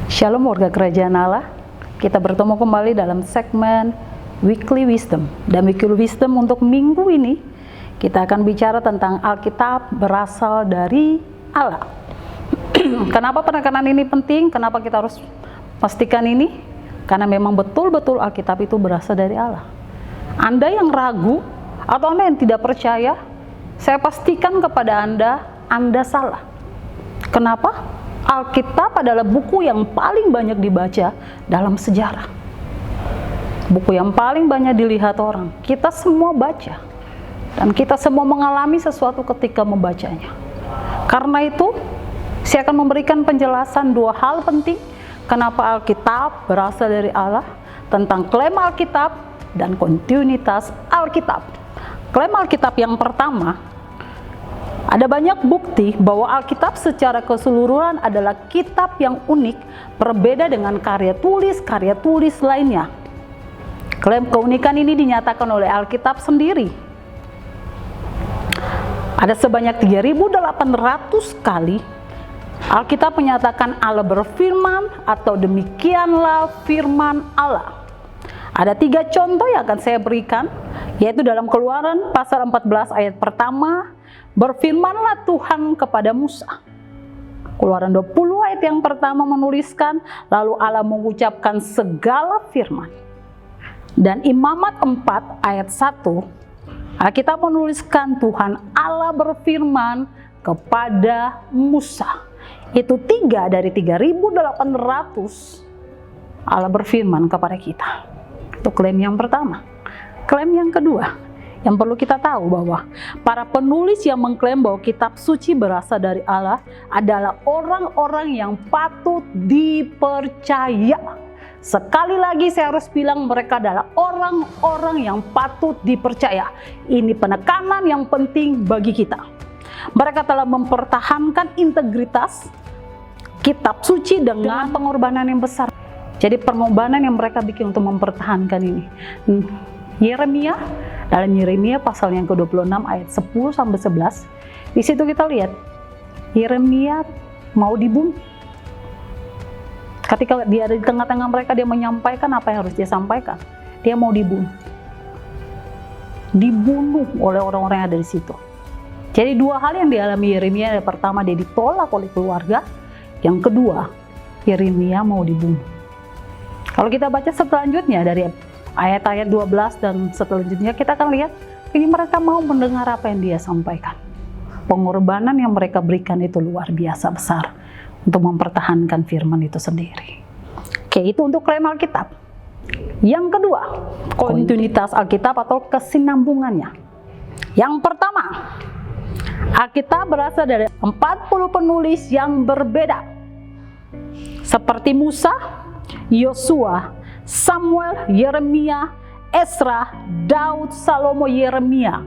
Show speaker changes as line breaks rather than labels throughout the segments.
Shalom warga kerajaan Allah. Kita bertemu kembali dalam segmen Weekly Wisdom. Dan Weekly Wisdom untuk minggu ini kita akan bicara tentang Alkitab berasal dari Allah. Kenapa penekanan ini penting? Kenapa kita harus pastikan ini? Karena memang betul-betul Alkitab itu berasal dari Allah. Anda yang ragu atau Anda yang tidak percaya, saya pastikan kepada Anda salah. Kenapa? Alkitab adalah buku yang paling banyak dibaca dalam sejarah. Buku yang paling banyak dilihat orang. Kita semua baca. Dan kita semua mengalami sesuatu ketika membacanya. Karena itu, saya akan memberikan penjelasan dua hal penting kenapa Alkitab berasal dari Allah, tentang klaim Alkitab dan kontinuitas Alkitab. Klaim Alkitab yang pertama, ada banyak bukti bahwa Alkitab secara keseluruhan adalah kitab yang unik, berbeda dengan karya tulis lainnya. Klaim keunikan ini dinyatakan oleh Alkitab sendiri. Ada sebanyak 3.800 kali Alkitab menyatakan Allah berfirman atau demikianlah firman Allah. Ada 3 contoh yang akan saya berikan, yaitu dalam Keluaran pasal 14 ayat pertama, berfirmanlah Tuhan kepada Musa. Keluaran 20 ayat yang pertama menuliskan, lalu Allah mengucapkan segala firman. Dan Imamat 4 ayat 1, Alkitab menuliskan Tuhan Allah berfirman kepada Musa. Itu 3 dari 3.800 Allah berfirman kepada kita. Itu klaim yang pertama. Klaim yang kedua, yang perlu kita tahu bahwa para penulis yang mengklaim bahwa kitab suci berasal dari Allah adalah orang-orang yang patut dipercaya. Sekali lagi saya harus bilang, mereka adalah orang-orang yang patut dipercaya. Ini penekanan yang penting bagi kita. Mereka telah mempertahankan integritas kitab suci dengan pengorbanan yang besar. Jadi pengorbanan yang mereka bikin untuk mempertahankan ini. Yeremia, dalam Yeremia pasal yang ke-26 ayat 10 sampai 11, di situ kita lihat Yeremia mau dibunuh. Ketika dia ada di tengah-tengah mereka, dia menyampaikan apa yang harus dia sampaikan. Dia mau dibunuh. Dibunuh oleh orang-orang yang ada di situ. Jadi 2 hal yang dialami Yeremia. Yang pertama, dia ditolak oleh keluarga. Yang kedua, Yeremia mau dibunuh. Kalau kita baca selanjutnya dari ayat-ayat 12 dan selanjutnya, kita akan lihat ini mereka mau mendengar apa yang dia sampaikan. Pengorbanan yang mereka berikan itu luar biasa besar untuk mempertahankan firman itu sendiri. Oke, itu untuk klaim Alkitab. Yang kedua, kontinuitas Alkitab atau kesinambungannya. Yang pertama, Alkitab berasal dari 40 penulis yang berbeda, seperti Musa, Yosua, Samuel, Yeremia, Esra, Daud, Salomo, Yeremia.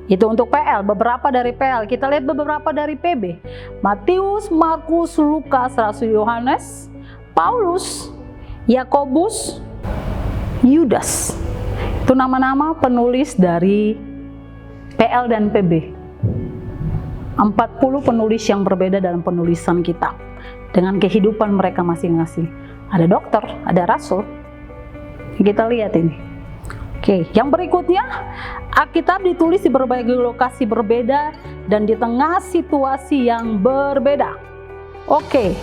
Itu untuk PL, beberapa dari PL. Kita lihat beberapa dari PB. Matius, Markus, Lukas, Rasul Yohanes, Paulus, Yakobus, Yudas. Itu nama-nama penulis dari PL dan PB. 40 penulis yang berbeda dalam penulisan kitab, dengan kehidupan mereka masing-masing. Ada dokter, ada rasul. Kita lihat ini. Oke, yang berikutnya, Alkitab ditulis di berbagai lokasi berbeda dan di tengah situasi yang berbeda. Oke,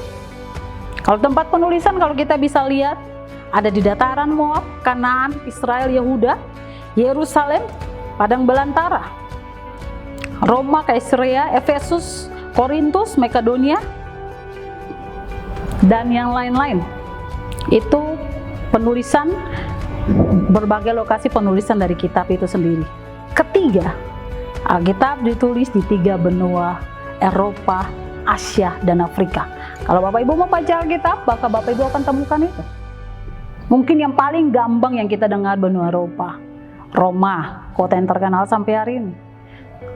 kalau tempat penulisan, kalau kita bisa lihat, ada di dataran Moab, Kanaan, Israel, Yehuda, Yerusalem, padang belantara, Roma, Kaisarea, Efesus, Korintus, Makedonia, dan yang lain-lain. Itu penulisan, berbagai lokasi penulisan dari kitab itu sendiri. Ketiga, Alkitab ditulis di 3 benua, Eropa, Asia, dan Afrika. Kalau Bapak Ibu mau baca Alkitab, maka Bapak Ibu akan temukan itu. Mungkin yang paling gampang yang kita dengar benua Eropa, Roma, kota yang terkenal sampai hari ini.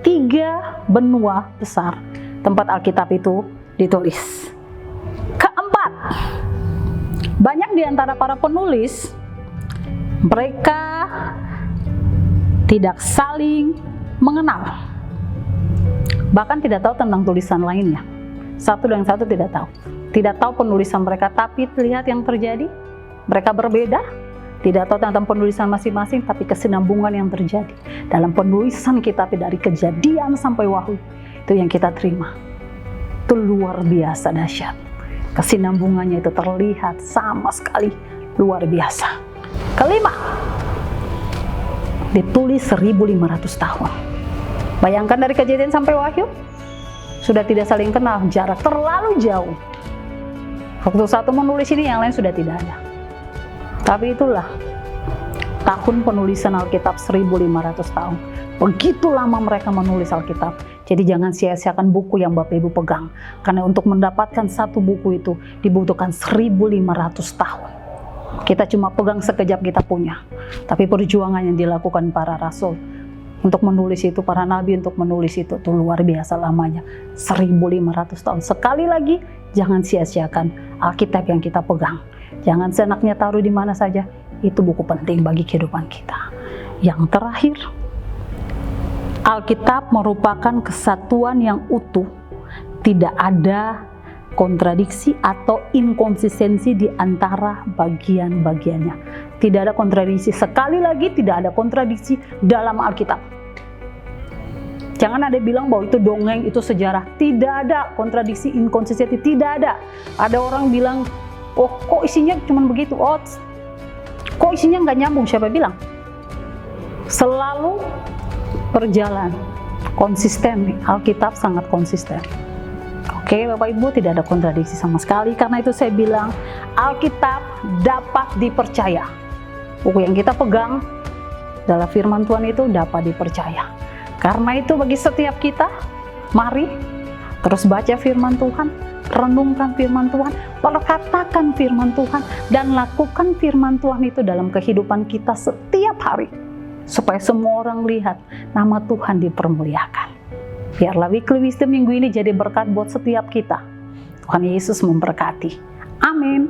3 benua besar tempat Alkitab itu ditulis. Keempat, banyak di antara para penulis, mereka tidak saling mengenal, bahkan tidak tahu tentang tulisan lainnya. Satu dan satu tidak tahu. tidak tahu penulisan mereka, tapi lihat yang terjadi. Mereka berbeda, tidak tahu tentang penulisan masing-masing, tapi kesinambungan yang terjadi dalam penulisan kitab dari Kejadian sampai Wahyu, itu yang kita terima. Itu luar biasa dahsyat. Kesinambungannya itu terlihat sama sekali luar biasa. Kelima, ditulis 1500 tahun. Bayangkan dari Kejadian sampai Wahyu, sudah tidak saling kenal, jarak terlalu jauh. Waktu satu menulis ini, yang lain sudah tidak ada. Tapi itulah tahun penulisan Alkitab 1500 tahun. Begitu lama mereka menulis Alkitab. Jadi jangan sia-siakan buku yang Bapak Ibu pegang. Karena untuk mendapatkan satu buku itu dibutuhkan 1500 tahun. Kita cuma pegang sekejap kita punya. Tapi perjuangan yang dilakukan para rasul untuk menulis itu, para nabi untuk menulis itu luar biasa lamanya. 1500 tahun. Sekali lagi, jangan sia-siakan Alkitab yang kita pegang. Jangan seenaknya taruh di mana saja. Itu buku penting bagi kehidupan kita. Yang terakhir, Alkitab merupakan kesatuan yang utuh. Tidak ada kontradiksi atau inkonsistensi di antara bagian-bagiannya. Tidak ada kontradiksi. Sekali lagi, tidak ada kontradiksi dalam Alkitab. Jangan ada bilang bahwa itu dongeng, itu sejarah. Tidak ada kontradiksi, inkonsistensi, tidak ada. Ada orang bilang, oh kok isinya cuma begitu, oh kok isinya nggak nyambung, siapa bilang? Selalu berjalan, konsisten. Alkitab sangat konsisten. Oke Bapak Ibu, tidak ada kontradiksi sama sekali. Karena itu saya bilang, Alkitab dapat dipercaya. Buku yang kita pegang adalah firman Tuhan, itu dapat dipercaya. Karena itu bagi setiap kita, mari terus baca firman Tuhan, renungkan firman Tuhan, perkatakan firman Tuhan, dan lakukan firman Tuhan itu dalam kehidupan kita setiap hari. Supaya semua orang lihat nama Tuhan dipermuliakan. Biarlah Weekly Wisdom minggu ini jadi berkat buat setiap kita. Tuhan Yesus memberkati. Amin.